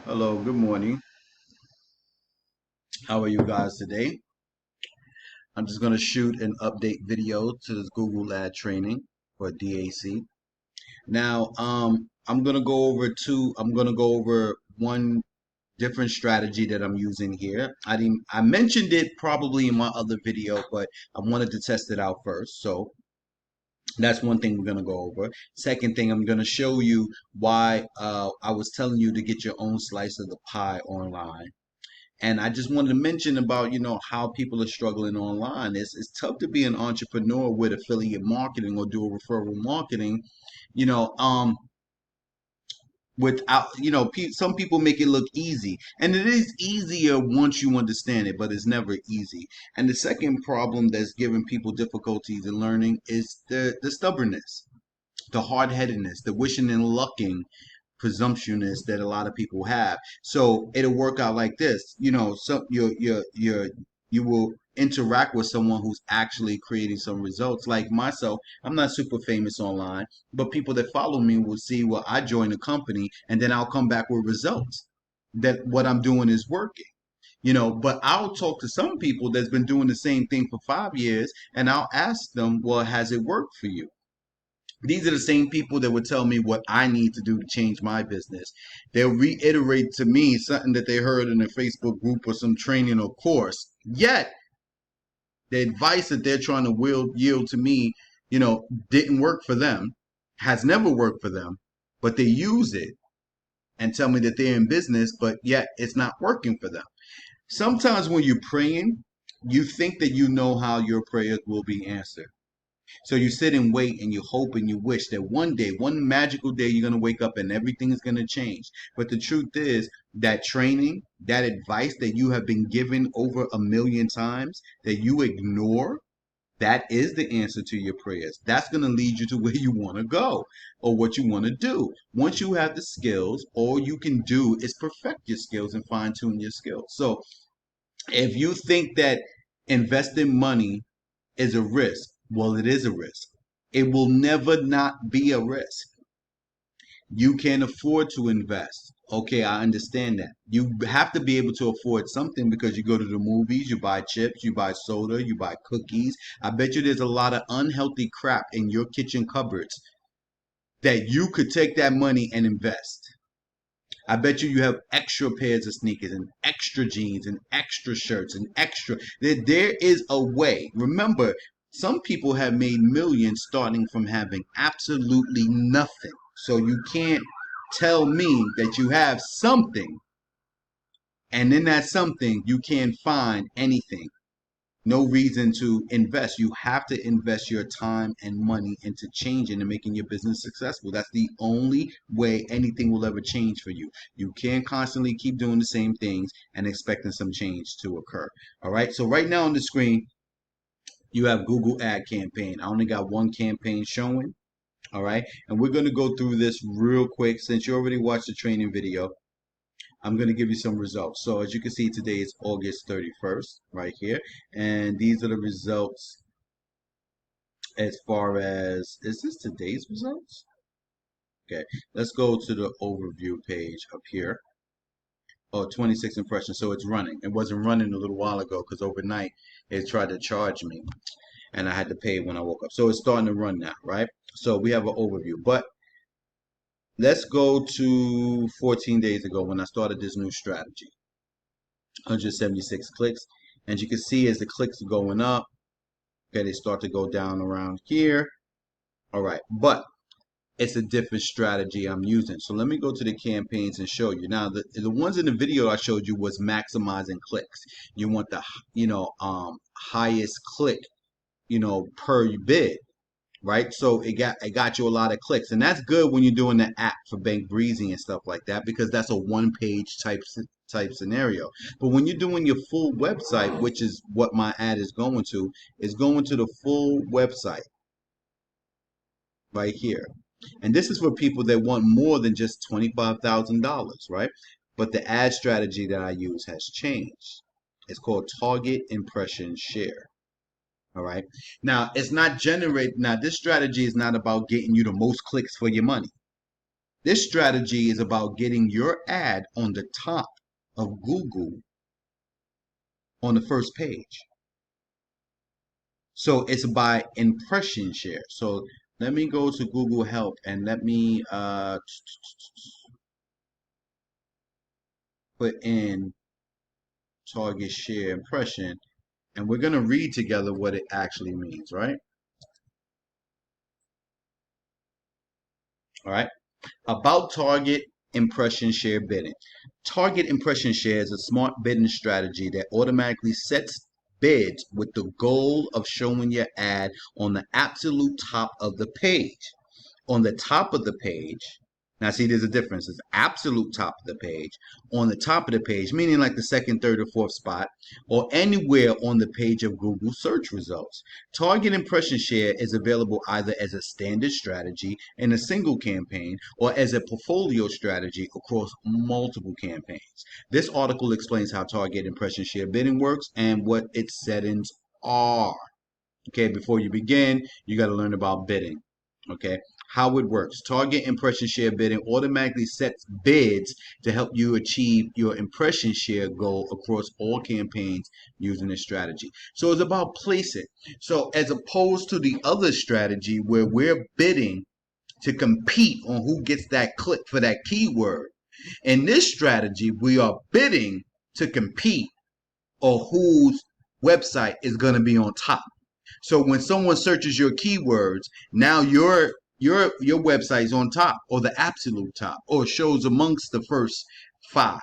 Hello, good morning. How are you guys today? I'm just going to shoot an update video to this Google ad training for D.A.C. Now, I'm going to go over one different strategy that I'm using here. I mentioned it probably in my other video, but I wanted to test it out first. So that's one thing we're going to go over. Second thing, I'm going to show you why I was telling you to get your own slice of the pie online. And I just wanted to mention about, how people are struggling online. It's tough to be an entrepreneur with affiliate marketing or do a referral marketing, you know, um, without, some people make it look easy. And it is easier once you understand it, but it's never easy. And the second problem that's giving people difficulties in learning is the stubbornness, the hard-headedness, the wishing and lucking presumptuousness that a lot of people have. So it'll work out like this. So you will interact with someone who's actually creating some results. Like myself, I'm not super famous online, but people that follow me will see, well, I joined a company and then I'll come back with results that what I'm doing is working. But I'll talk to some people that's been doing the same thing for 5 years and I'll ask them, well, has it worked for you? These are the same people that would tell me what I need to do to change my business. They'll reiterate to me something that they heard in a Facebook group or some training or course. Yet, the advice that they're trying to yield to me, didn't work for them, has never worked for them, but they use it and tell me that they're in business, but yet it's not working for them. Sometimes when you're praying, you think that you know how your prayers will be answered. So you sit and wait and you hope and you wish that one day, one magical day, you're going to wake up and everything is going to change. But the truth is that training, that advice that you have been given over a million times that you ignore, that is the answer to your prayers. That's going to lead you to where you want to go or what you want to do. Once you have the skills, all you can do is perfect your skills and fine tune your skills. So if you think that investing money is a risk. Well, it is a risk. It will never not be a risk. You can afford to invest. Okay, I understand that. You have to be able to afford something because you go to the movies, you buy chips, you buy soda, you buy cookies. I bet you there's a lot of unhealthy crap in your kitchen cupboards that you could take that money and invest. I bet you have extra pairs of sneakers and extra jeans and extra shirts and extra. There is a way. Remember, some people have made millions starting from having absolutely nothing. So you can't tell me that you have something and in that something you can't find anything. No reason to invest. You have to invest your time and money into changing and making your business successful. That's the only way anything will ever change for you. You can't constantly keep doing the same things and expecting some change to occur. All right. So right now on the screen, you have Google ad campaign. I only got one campaign showing. All right. And we're going to go through this real quick since you already watched the training video. I'm going to give you some results. So as you can see, today is August 31st right here. And these are the results as far as, is this today's results? Okay, let's go to the overview page up here. Oh, 26 impressions. So it's running. It wasn't running a little while ago because overnight it tried to charge me and I had to pay when I woke up. So it's starting to run now, right? So we have an overview. But let's go to 14 days ago when I started this new strategy. 176 clicks. And you can see as the clicks are going up, okay, they start to go down around here. All right, but it's a different strategy I'm using. So let me go to the campaigns and show you. Now, the ones in the video I showed you was maximizing clicks. You want the, highest click, per bid, right? So it got you a lot of clicks, and that's good when you're doing the app for Bank Breezy and stuff like that because that's a one-page type scenario. But when you're doing your full website, which is what my ad is going to the full website right here. And this is for people that want more than just $25,000, right? But the ad strategy that I use has changed. It's called target impression share. All right. Now, it's not generate. Now, this strategy is not about getting you the most clicks for your money. This strategy is about getting your ad on the top of Google on the first page. So it's by impression share. So let me go to Google Help and let me put in target share impression, and we're going to read together what it actually means, right? All right. About target impression share bidding. Target impression share is a smart bidding strategy that automatically sets bids with the goal of showing your ad on the absolute top of the page. On the top of the page, now see there's a difference. It's absolute top of the page, on the top of the page, meaning like the second, third, or fourth spot, or anywhere on the page of Google search results. Target impression share is available either as a standard strategy in a single campaign or as a portfolio strategy across multiple campaigns. This article explains how target impression share bidding works and what its settings are. Okay, before you begin, you got to learn about bidding. Okay, how it works. Target impression share bidding automatically sets bids to help you achieve your impression share goal across all campaigns using this strategy. So it's about placing. So as opposed to the other strategy where we're bidding to compete on who gets that click for that keyword, in this strategy, we are bidding to compete on whose website is going to be on top. So when someone searches your keywords, now your website is on top or the absolute top or shows amongst the first 5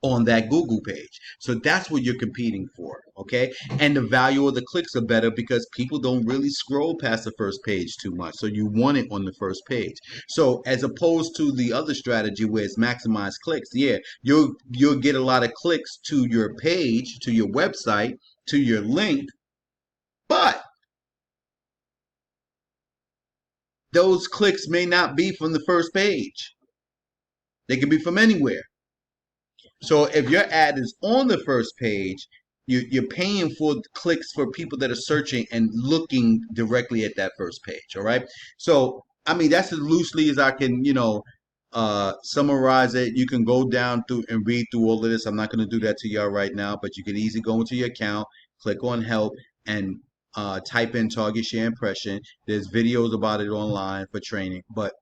on that Google page. So that's what you're competing for, okay? And the value of the clicks are better because people don't really scroll past the first page too much. So you want it on the first page. So as opposed to the other strategy where it's maximize clicks, yeah, you'll get a lot of clicks to your page, to your website, to your link, but those clicks may not be from the first page. They can be from anywhere. So if your ad is on the first page, you're paying for clicks for people that are searching and looking directly at that first page. All right. So I mean that's as loosely as I can, summarize it. You can go down through and read through all of this. I'm not going to do that to y'all right now, but you can easily go into your account, click on help, and type in target share impression. There's videos about it online for training, but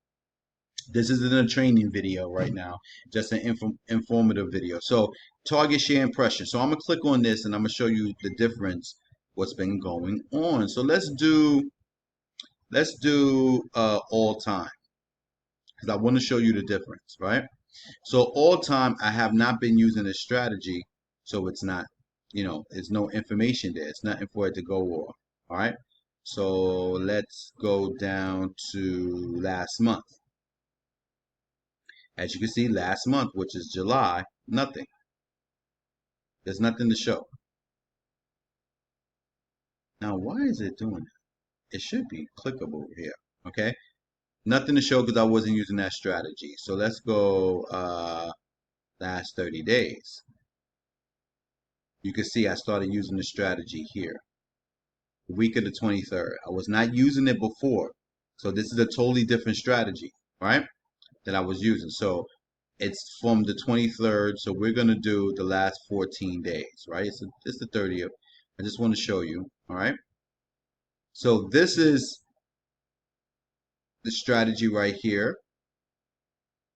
this isn't a training video right now, just an informative video. So target share impression. So I'm gonna click on this and I'm gonna show you the difference, what's been going on. So let's do all time because I want to show you the difference, right? So all time I have not been using this strategy, so it's not, there's no information there. It's nothing for it to go off. All right. So let's go down to last month. As you can see, last month, which is July, nothing. There's nothing to show. Now, why is it doing that? It should be clickable here, okay? Nothing to show because I wasn't using that strategy. So let's go last 30 days. You can see I started using the strategy here, the week of the 23rd. I was not using it before. So this is a totally different strategy, right? That I was using. So it's from the 23rd, so we're going to do the last 14 days, right? It's the 30th. I just want to show you, all right? So this is the strategy right here.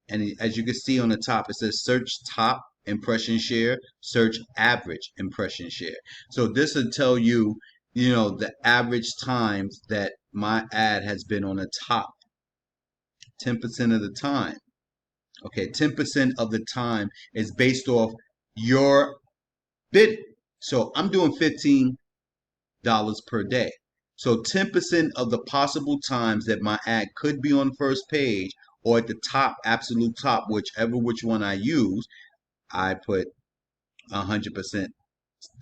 And as you can see on the top, it says search top impression share, search average impression share. So this will tell you, the average times that my ad has been on the top 10% of the time. Okay, 10% of the time is based off your bid. So I'm doing $15 per day. So 10% of the possible times that my ad could be on the first page or at the top, absolute top, which one I use, I put 100%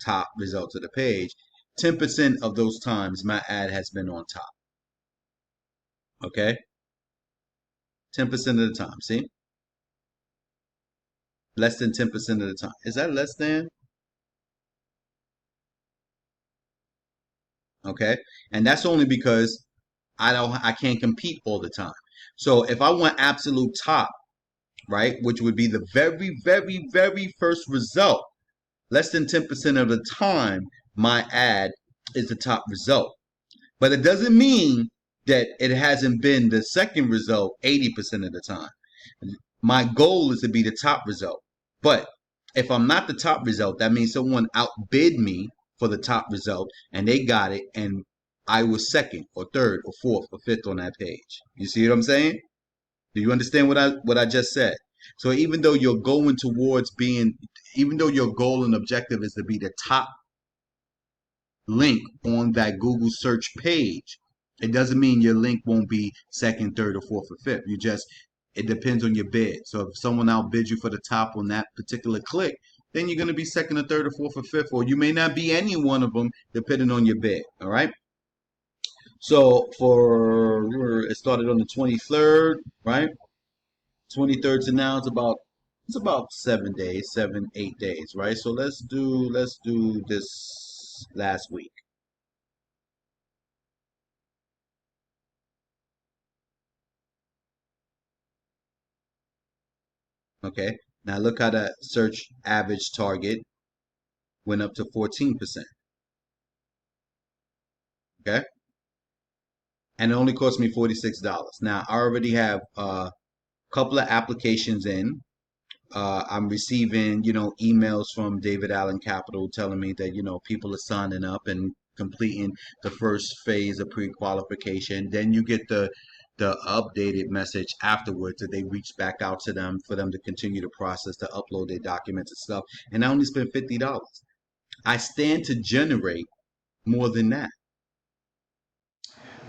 top results of the page. 10% of those times my ad has been on top. Okay? 10% of the time. See? Less than 10% of the time. Is that less than? Okay? And that's only because I can't compete all the time. So if I want absolute top, right, which would be the very, very, very first result, less than 10% of the time, my ad is the top result. But it doesn't mean that it hasn't been the second result 80% of the time. My goal is to be the top result. But if I'm not the top result, that means someone outbid me for the top result and they got it and I was second or third or fourth or fifth on that page. You see what I'm saying? Do you understand what I just said? So even though you're going towards being, even though your goal and objective is to be the top link on that Google search page, it doesn't mean your link won't be second, third, or fourth, or fifth. You just, it depends on your bid. So if someone outbids you for the top on that particular click, then you're going to be second, or third, or fourth, or fifth, or you may not be any one of them depending on your bid. All right. So it started on the 23rd, right? 23rd to now it's about 7 days, 8 days, right? So let's do this last week. Okay. Now look how that search average target went up to 14%. Okay. And it only cost me $46. Now I already have a couple of applications in. I'm receiving, emails from David Allen Capital telling me that, people are signing up and completing the first phase of pre-qualification. Then you get the updated message afterwards that they reach back out to them for them to continue the process to upload their documents and stuff. And I only spent $50. I stand to generate more than that.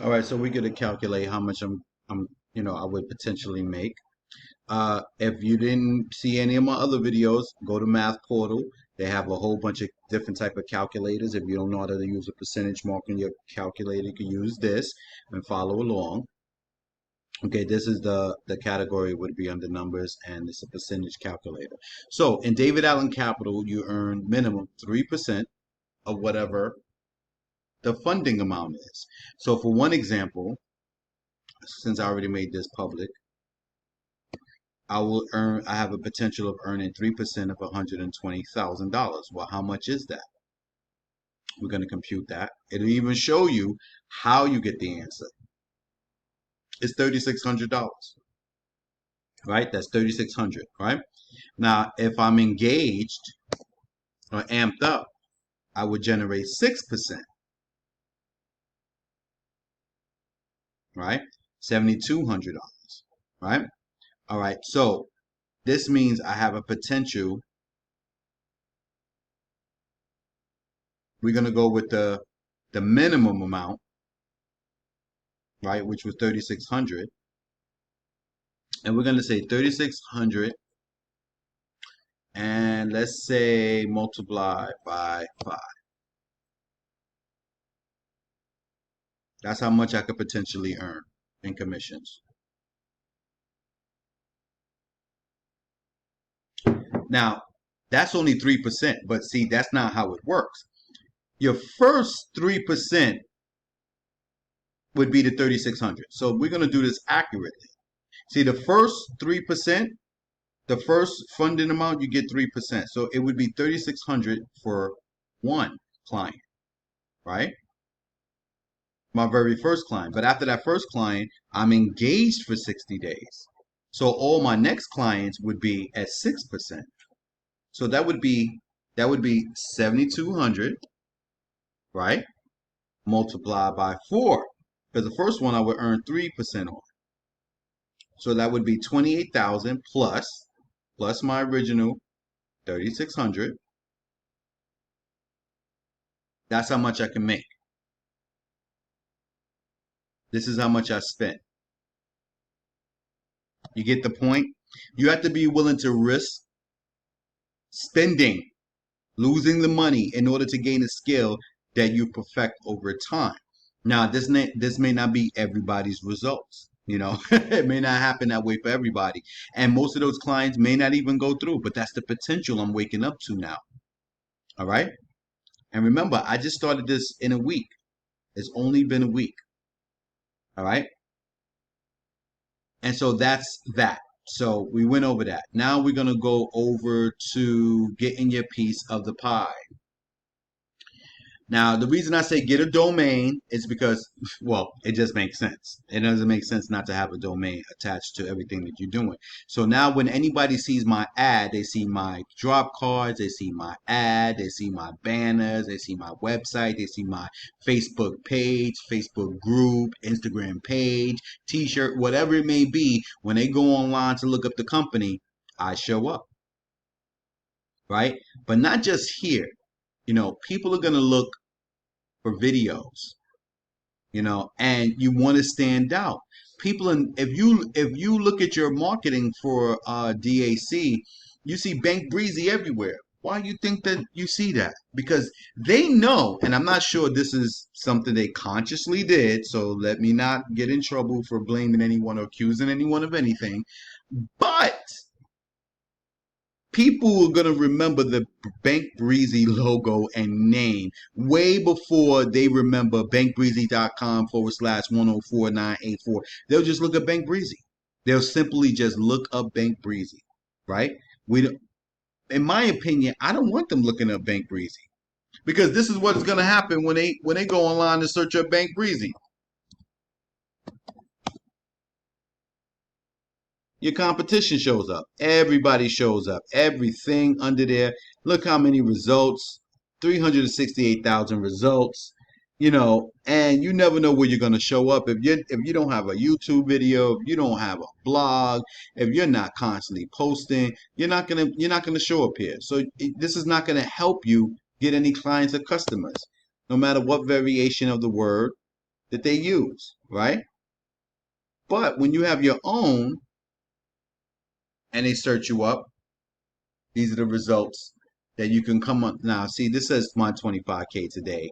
All right, so we're gonna calculate how much I would potentially make. If you didn't see any of my other videos, go to Math Portal. They have a whole bunch of different type of calculators. If you don't know how to use a percentage mark on your calculator, you can use this and follow along. Okay, this is the category would be under numbers, and it's a percentage calculator. So in David Allen Capital, you earn minimum 3% of whatever the funding amount is. So for one example, since I already made this public, I have a potential of earning 3% of $120,000. Well, how much is that? We're going to compute that. It'll even show you how you get the answer. It's $3,600, right? That's 3,600, right? Now, if I'm engaged or amped up, I would generate 6%, right? $7,200, right? All right, so this means I have a potential. We're going to go with the minimum amount, right, which was 3,600. And we're going to say 3,600 and let's say multiply by 5. That's how much I could potentially earn in commissions. Now, that's only 3%, but see, that's not how it works. Your first 3% would be the 3,600. So we're going to do this accurately. See, the first 3%, the first funding amount, you get 3%. So it would be 3,600 for one client, right? My very first client. But after that first client, I'm engaged for 60 days. So all my next clients would be at 6%. So that would be 7,200, right? Multiplied by 4. Because the first one I would earn 3% on. So that would be 28,000 plus my original 3,600. That's how much I can make. This is how much I spent. You get the point? You have to be willing to risk spending, losing the money in order to gain a skill that you perfect over time. Now, this may not be everybody's results. It may not happen that way for everybody. And most of those clients may not even go through, but that's the potential I'm waking up to now. All right? And remember, I just started this in a week. It's only been a week. All right? And so that's that. So we went over that. Now we're going to go over to getting your piece of the pie. Now, the reason I say get a domain is because, well, it just makes sense. It doesn't make sense not to have a domain attached to everything that you're doing. So now when anybody sees my ad, they see my drop cards, they see my ad, they see my banners, they see my website, they see my Facebook page, Facebook group, Instagram page, t-shirt, whatever it may be. When they go online to look up the company, I show up, right? But not just here. People are going to look for videos, and you want to stand out. If you look at your marketing for D.A.C, you see Bank Breezy everywhere. Why do you think that you see that? Because they know, and I'm not sure this is something they consciously did, so let me not get in trouble for blaming anyone or accusing anyone of anything, but people are going to remember the Bank Breezy logo and name way before they remember bankbreezy.com/104984. They'll just look up Bank Breezy. They'll simply just look up Bank Breezy, right? In my opinion, I don't want them looking up Bank Breezy because this is what is going to happen when they go online and search up Bank Breezy. Your competition shows up. Everybody shows up. Everything under there. Look how many results. 368,000 results. And you never know where you're going to show up if you don't have a YouTube video, if you don't have a blog, if you're not constantly posting, you're not going to show up here. So this is not going to help you get any clients or customers, no matter what variation of the word that they use, right? But when you have your own, and they search you up, these are the results that you can come on. Now, see, this says my 25K today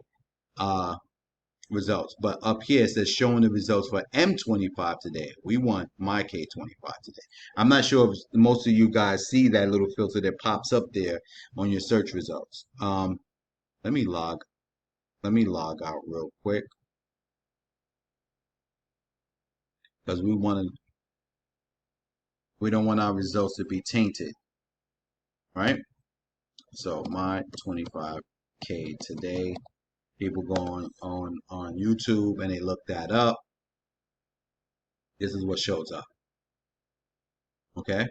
results, but up here it says showing the results for M25 today. We want my K25 today. I'm not sure if most of you guys see that little filter that pops up there on your search results. Let me log out real quick because we don't want our results to be tainted, right? So my 25K today. People go on YouTube and they look that up. This is what shows up. Okay.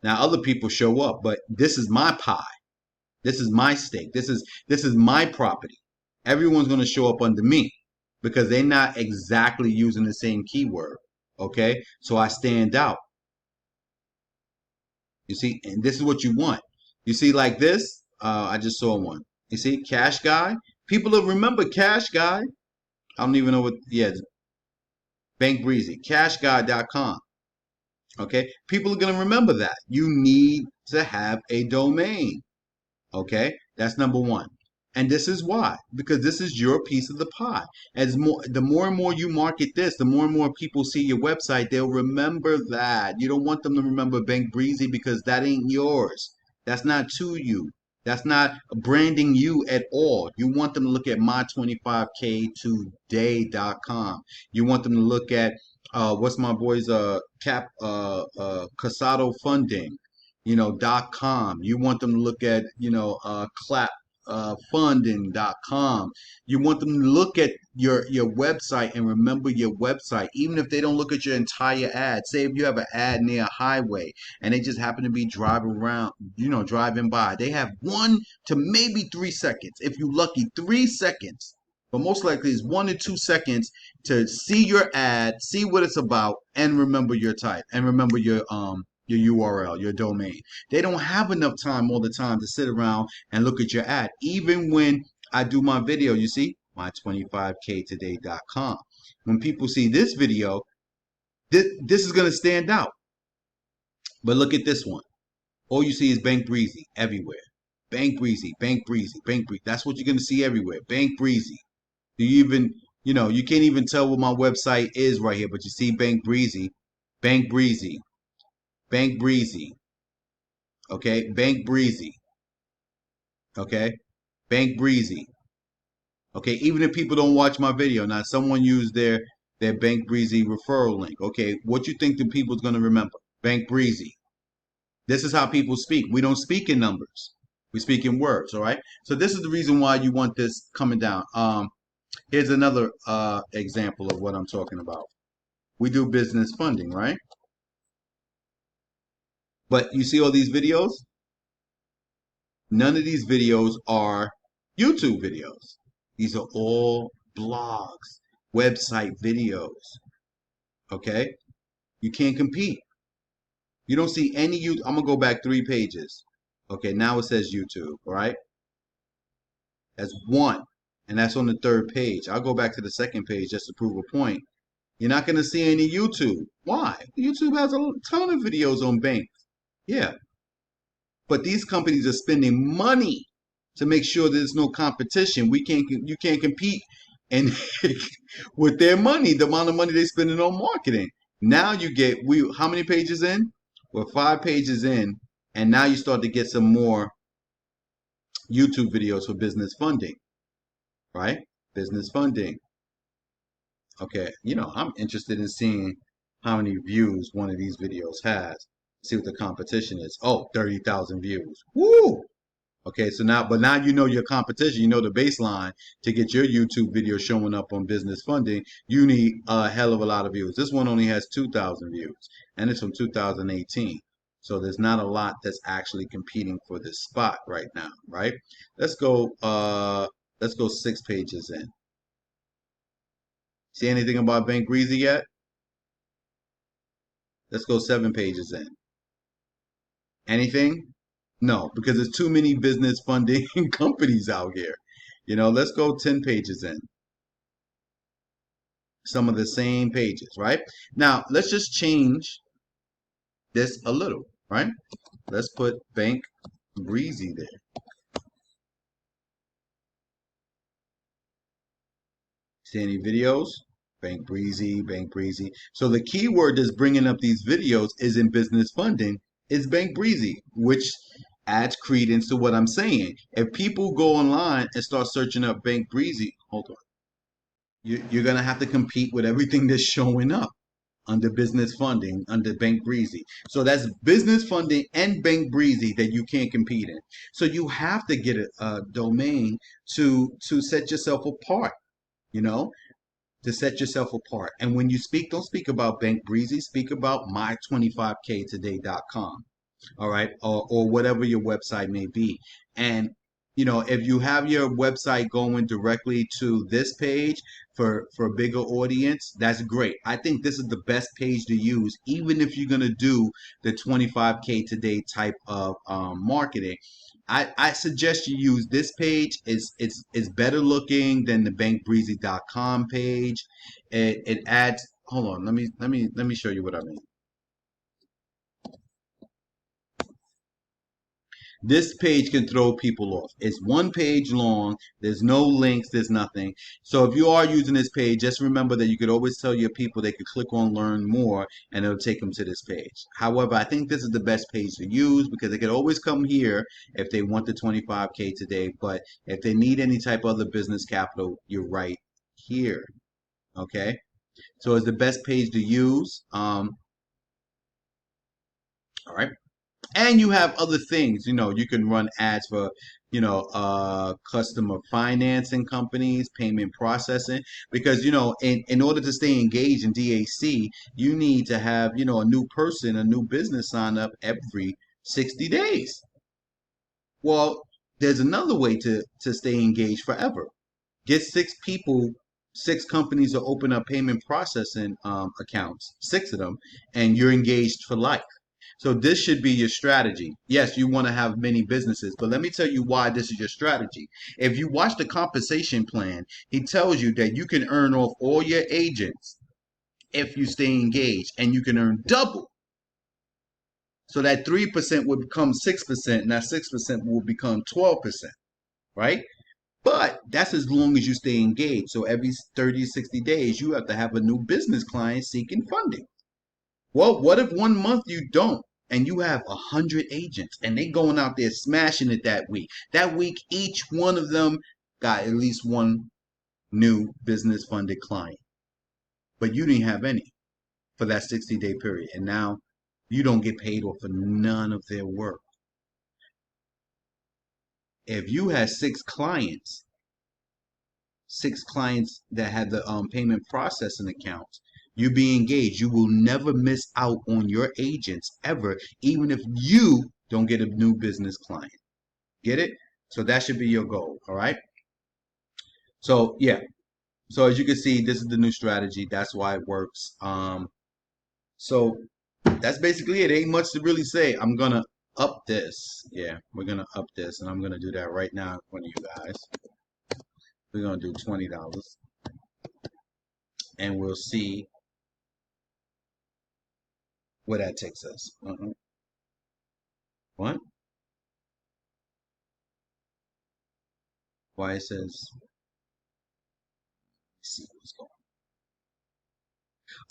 Now other people show up, but this is my pie. This is my stake. This is my property. Everyone's going to show up under me because they're not exactly using the same keyword. Okay. So I stand out. You see, and this is what you want. You see, like this. I just saw one. You see, Cash Guy. People will remember Cash Guy. I don't even know what. Yeah, Bank Breezy, cashguy.com. Okay, people are going to remember that. You need to have a domain. Okay, that's number one. And this is why, because this is your piece of the pie. The more and more you market this, the more and more people see your website, they'll remember that. You don't want them to remember Bank Breezy because that ain't yours. That's not to you. That's not branding you at all. You want them to look at my25ktoday.com. You want them to look at what's my boy's Casado funding, .com. You want them to look at, clap funding.com. You want them to look at your website and remember your website, even if they don't look at your entire ad. Say if you have an ad near a highway and they just happen to be driving by. They have 1 to maybe 3 seconds. If you're lucky, 3 seconds. But most likely it's 1 to 2 seconds to see your ad, see what it's about, and remember your type and remember your URL, your domain. They don't have enough time all the time to sit around and look at your ad. Even when I do my video, you see, my25ktoday.com. When people see this video, this is going to stand out. But look at this one. All you see is Bank Breezy everywhere. Bank Breezy, Bank Breezy, Bank Breezy. That's what you're going to see everywhere. Bank Breezy. You can't even tell what my website is right here, but you see Bank Breezy, Bank Breezy, Bank Breezy. Okay, Bank Breezy. Okay, Bank Breezy. Okay, even if people don't watch my video, now someone used their Bank Breezy referral link. Okay, what you think the people's going to remember? Bank Breezy. This is how people speak. We don't speak in numbers. We speak in words, all right? So this is the reason why you want this coming down. Here's another example of what I'm talking about. We do business funding, right? But you see all these videos? None of these videos are YouTube videos. These are all blogs, website videos, okay? You can't compete. You don't see any YouTube. I'm going to go back 3 pages. Okay, now it says YouTube, all right? That's one, and that's on the 3rd page. I'll go back to the 2nd page just to prove a point. You're not going to see any YouTube. Why? YouTube has a ton of videos on banks. Yeah, but these companies are spending money to make sure there's no competition. You can't compete and with their money, the amount of money they're spending on marketing. Now you get how many pages in? We're 5 pages in, and now you start to get some more YouTube videos for business funding, right? Business funding. Okay, I'm interested in seeing how many views one of these videos has. See what the competition is. Oh, 30,000 views. Woo! Okay, so now you know your competition, you know the baseline to get your YouTube video showing up on business funding. You need a hell of a lot of views. This one only has 2,000 views, and it's from 2018. So there's not a lot that's actually competing for this spot right now, right? Let's go 6 pages in. See anything about Bank Breezy yet? Let's go 7 pages in. Anything? No, because there's too many business funding companies out here. Let's go 10 pages in. Some of the same pages, right? Now, let's just change this a little, right? Let's put Bank Breezy there. See any videos? Bank Breezy, Bank Breezy. So the keyword that's bringing up these videos is in business funding is Bank Breezy, which adds credence to what I'm saying. If people go online and start searching up Bank Breezy, hold on. You're going to have to compete with everything that's showing up under business funding, under Bank Breezy. So that's business funding and Bank Breezy that you can't compete in. So you have to get a domain to set yourself apart, to set yourself apart. And when you speak, don't speak about Bank Breezy, speak about my25ktoday.com. All right, or whatever your website may be. And if you have your website going directly to this page for a bigger audience, that's great. I think this is the best page to use, even if you're going to do the 25K today type of marketing. I suggest you use this page. It's better looking than the bankbreezy.com page. It adds, hold on, let me show you what I mean. This page can throw people off. It's 1 page long. There's no links. There's nothing. So if you are using this page, just remember that you could always tell your people they could click on learn more and it'll take them to this page. However, I think this is the best page to use because they could always come here if they want the 25K today. But if they need any type of other business capital, you're right here. Okay. So it's the best page to use. All right. And you have other things, you can run ads for, customer financing companies, payment processing, because, in order to stay engaged in D.A.C, you need to have, a new person, a new business sign up every 60 days. Well, there's another way to stay engaged forever. Get 6 people, 6 companies to open up payment processing accounts, 6 of them, and you're engaged for life. So this should be your strategy. Yes, you want to have many businesses, but let me tell you why this is your strategy. If you watch the compensation plan, he tells you that you can earn off all your agents if you stay engaged, and you can earn double. So that 3% would become 6%, and that 6% will become 12%, right? But that's as long as you stay engaged. So every 30, 60 days, you have to have a new business client seeking funding. Well, what if 1 month you don't and you have 100 agents and they going out there smashing it that week? That week, each one of them got at least one new business funded client. but you didn't have any for that 60-day period. And now you don't get paid off for none of their work. If you had six clients that had the payment processing account, you be engaged. You will never miss out on your agents ever, even if you don't get a new business client. Get it? So that should be your goal. All right. So yeah. So as you can see, this is the new strategy. That's why it works. So that's basically it. Ain't much to really say. I'm gonna up this. Yeah, we're gonna up this, and I'm gonna do that right now in front of you guys. We're gonna do $20, and we'll see where that takes us. What? Why it says? Let's see what's going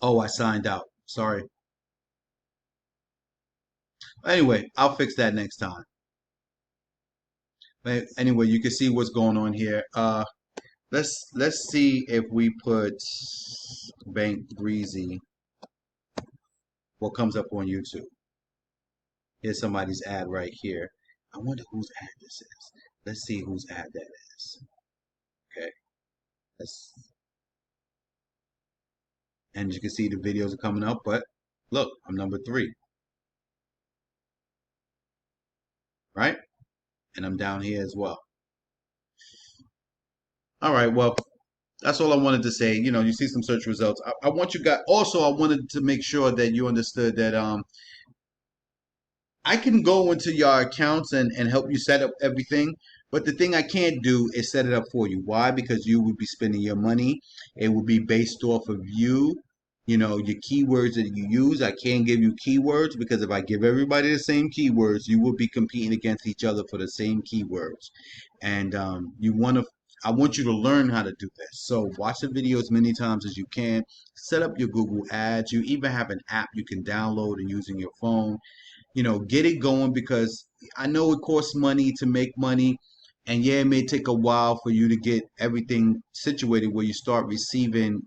on. Oh, I signed out. Sorry. Anyway, I'll fix that next time. But anyway, you can see what's going on here. Let's see if we put Bank Breezy, what comes up on YouTube. Here's somebody's ad right here. I wonder whose ad this is. Let's see whose ad that is. Okay. Let's, and you can see the videos are coming up, but look, I'm number 3, right? And I'm down here as well. All right, well, that's all I wanted to say. You know, you see some search results. I want you guys, also, I wanted to make sure that you understood that I can go into your accounts and help you set up everything. But the thing I can't do is set it up for you. Why? Because you would be spending your money. It will be based off of you know, your keywords that you use. I can't give you keywords because if I give everybody the same keywords, you will be competing against each other for the same keywords. And I want you to learn how to do this. So watch the video as many times as you can. Set up your Google Ads. You even have an app you can download and use in your phone. You know, get it going because I know it costs money to make money. And yeah, it may take a while for you to get everything situated where you start receiving,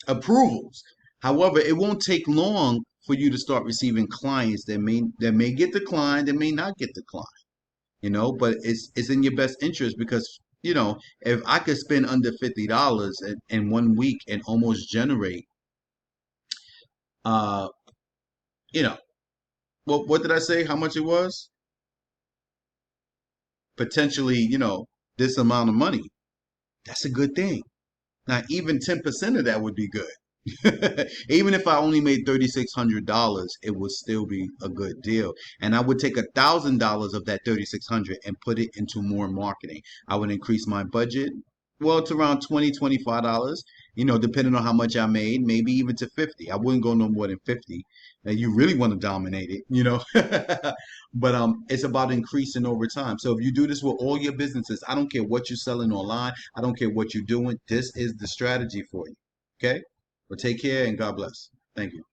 approvals. However, it won't take long for you to start receiving clients that may get declined, that may not get declined, but it's in your best interest because, if I could spend under $50 in 1 week and almost generate, uh, you know, what did I say? How much it was? Potentially, this amount of money. That's a good thing. Now, even 10% of that would be good. Even if I only made $3,600, it would still be a good deal. And I would take $1,000 of that 3,600 and put it into more marketing. I would increase my budget, well, to around $20, $25, depending on how much I made, maybe even to 50. I wouldn't go no more than 50. And you really want to dominate it. But it's about increasing over time. So if you do this with all your businesses, I don't care what you're selling online, I don't care what you're doing, this is the strategy for you. Okay? Well, take care and God bless. Thank you.